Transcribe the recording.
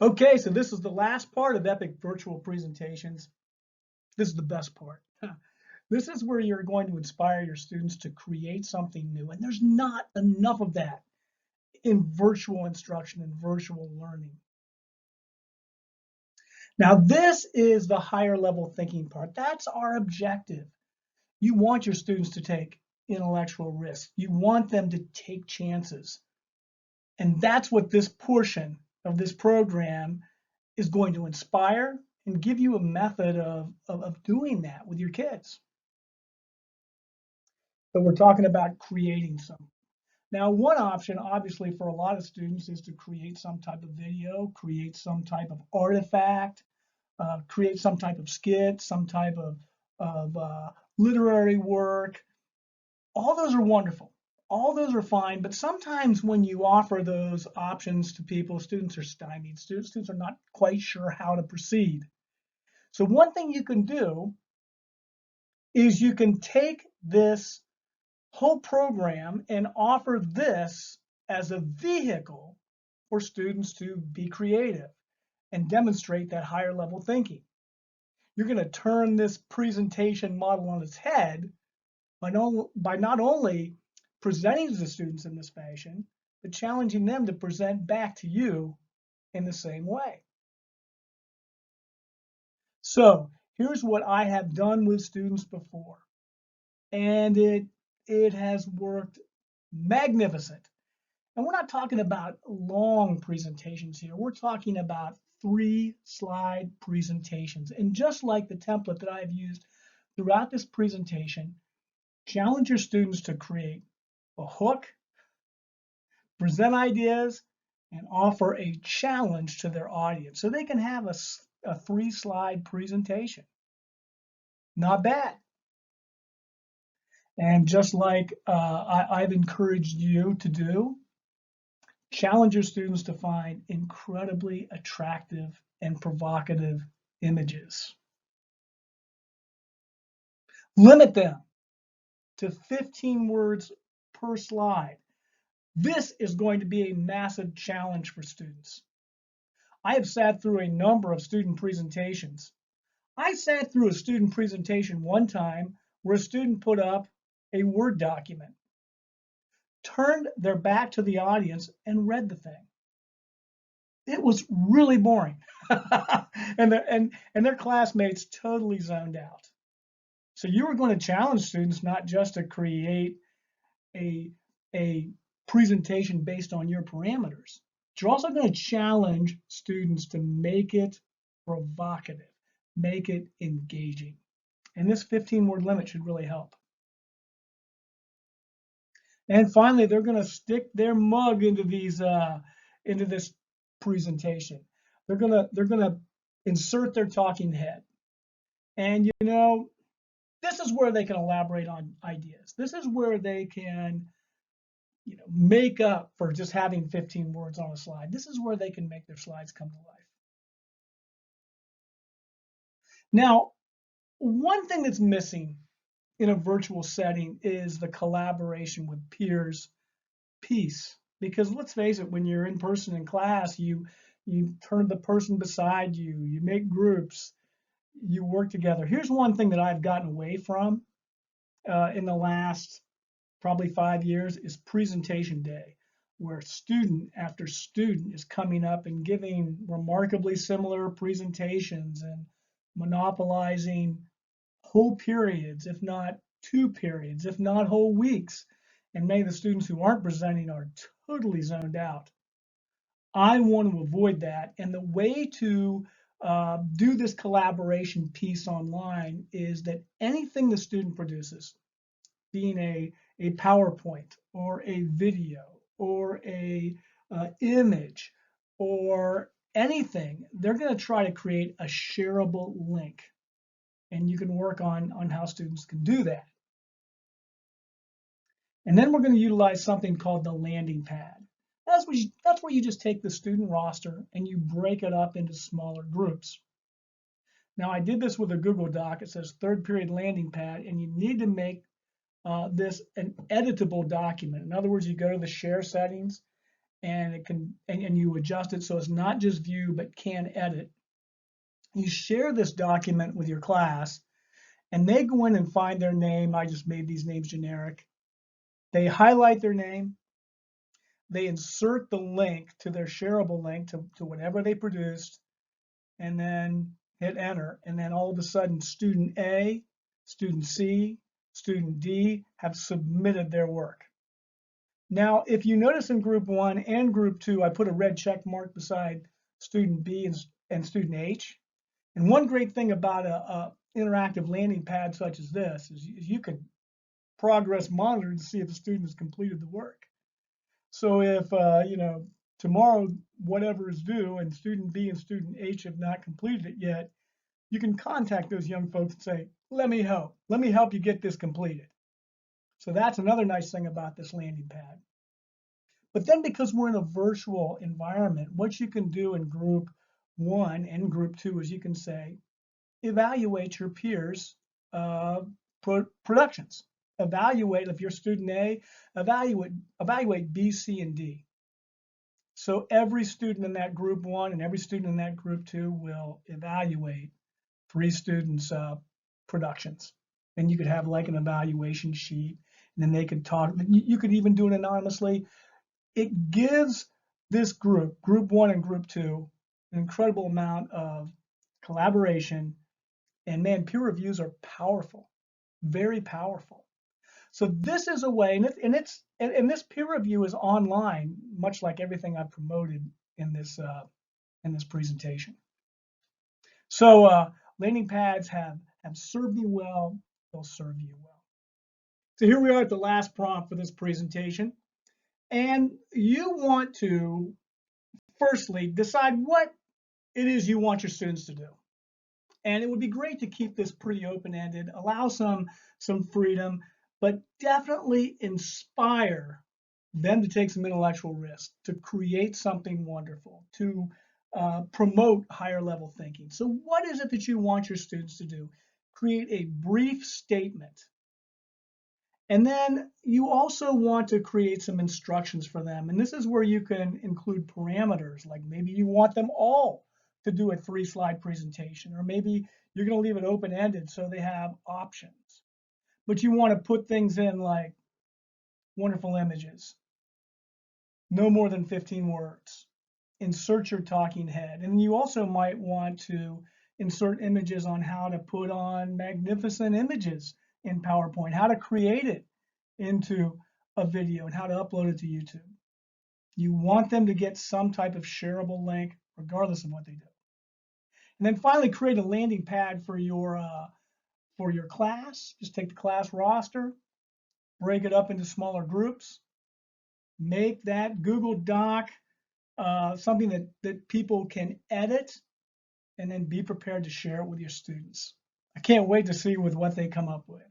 Okay, so this is the last part of Epic Virtual Presentations. This is the best part. This is where you're going to inspire your students to create something new, and there's not enough of that in virtual instruction and virtual learning. Now, this is the higher level thinking part. That's our objective. You want your students to take intellectual risks. You want them to take chances. And that's what this portion of this program is going to inspire and give you a method of doing that with your kids. So we're talking about creating some. Now, one option, obviously, for a lot of students is to create some type of video, create some type of artifact, create some type of skit, some type of literary work. All those are wonderful. All those are fine, but sometimes when you offer those options to people, students are stymied. Students are not quite sure how to proceed. So one thing you can do is you can take this whole program and offer this as a vehicle for students to be creative and demonstrate that higher level thinking. You're going to turn this presentation model on its head by not only presenting to the students in this fashion, but challenging them to present back to you in the same way. So here's what I have done with students before, and it has worked magnificent. And we're not talking about long presentations here. We're talking about 3-slide presentations. And just like the template that I've used throughout this presentation, challenge your students to create a hook, present ideas, and offer a challenge to their audience so they can have a 3-slide presentation. Not bad. And just like I've encouraged you to do, challenge your students to find incredibly attractive and provocative images. Limit them to 15 words per slide. This is going to be a massive challenge for students. I have sat through a number of student presentations. I sat through a student presentation one time where a student put up a Word document, turned their back to the audience, and read the thing. It was really boring. and their classmates totally zoned out. So you were going to challenge students not just to create a presentation based on your parameters, but you're also going to challenge students to make it provocative, make it engaging. And this 15-word limit should really help. And finally, they're going to stick their mug into this presentation. They're going to insert their talking head. And this is where they can elaborate on ideas. This is where they can make up for just having 15 words on a slide. This is where they can make their slides come to life. Now, one thing that's missing in a virtual setting is the collaboration with peers piece. Because let's face it, when you're in person in class, you turn the person beside you, you make groups, you work together. Here's one thing that I've gotten away from in the last probably 5 years is presentation day, where student after student is coming up and giving remarkably similar presentations and monopolizing whole periods, if not 2 periods, if not whole weeks. And many of the students who aren't presenting are totally zoned out. I want to avoid that. And the way to do this collaboration piece online is that anything the student produces, being a PowerPoint or a video or a image or anything, they're going to try to create a shareable link. And you can work on how students can do that. And then we're going to utilize something called the landing pad. That's where you just take the student roster and you break it up into smaller groups. Now, I did this with a Google Doc. It says 3rd period landing pad, and you need to make this an editable document. In other words, you go to the share settings and it can, and you adjust it so it's not just view, but can edit. You share this document with your class, and they go in and find their name. I just made these names generic. They highlight their name. They insert the link to their shareable link to whatever they produced, and then hit enter. And then all of a sudden, student A, student C, student D have submitted their work. Now, if you notice in group 1 and group 2, I put a red check mark beside student B and student H. And one great thing about a interactive landing pad such as this is you can progress monitor to see if the student has completed the work. So if, tomorrow whatever is due and student B and student H have not completed it yet, you can contact those young folks and say, let me help. Let me help you get this completed. So that's another nice thing about this landing pad. But then because we're in a virtual environment, what you can do in group 1 and group 2 is you can say, evaluate your peers' productions. Evaluate, if you're student A, evaluate B, C, and D. So every student in that group 1 and every student in that group 2 will evaluate 3 students' productions. And you could have like an evaluation sheet, and then they could talk. You could even do it anonymously. It gives this group 1 and group 2, an incredible amount of collaboration. And man, peer reviews are powerful, very powerful. So this is a way, and this peer review is online, much like everything I've promoted in this presentation. So landing pads have served me well. They'll serve you well. So here we are at the last prompt for this presentation, and you want to firstly decide what it is you want your students to do. And it would be great to keep this pretty open-ended, allow some freedom, but definitely inspire them to take some intellectual risk, to create something wonderful, to promote higher level thinking. So what is it that you want your students to do? Create a brief statement. And then you also want to create some instructions for them. And this is where you can include parameters, like maybe you want them all to do a 3-slide presentation, or maybe you're going to leave it open-ended so they have options. But you want to put things in like wonderful images, no more than 15 words, insert your talking head. And you also might want to insert images on how to put on magnificent images in PowerPoint, how to create it into a video, and how to upload it to YouTube. You want them to get some type of shareable link, regardless of what they do. And then finally, create a landing pad for your class. Just take the class roster, break it up into smaller groups, make that Google Doc something that people can edit, and then be prepared to share it with your students. I can't wait to see with what they come up with.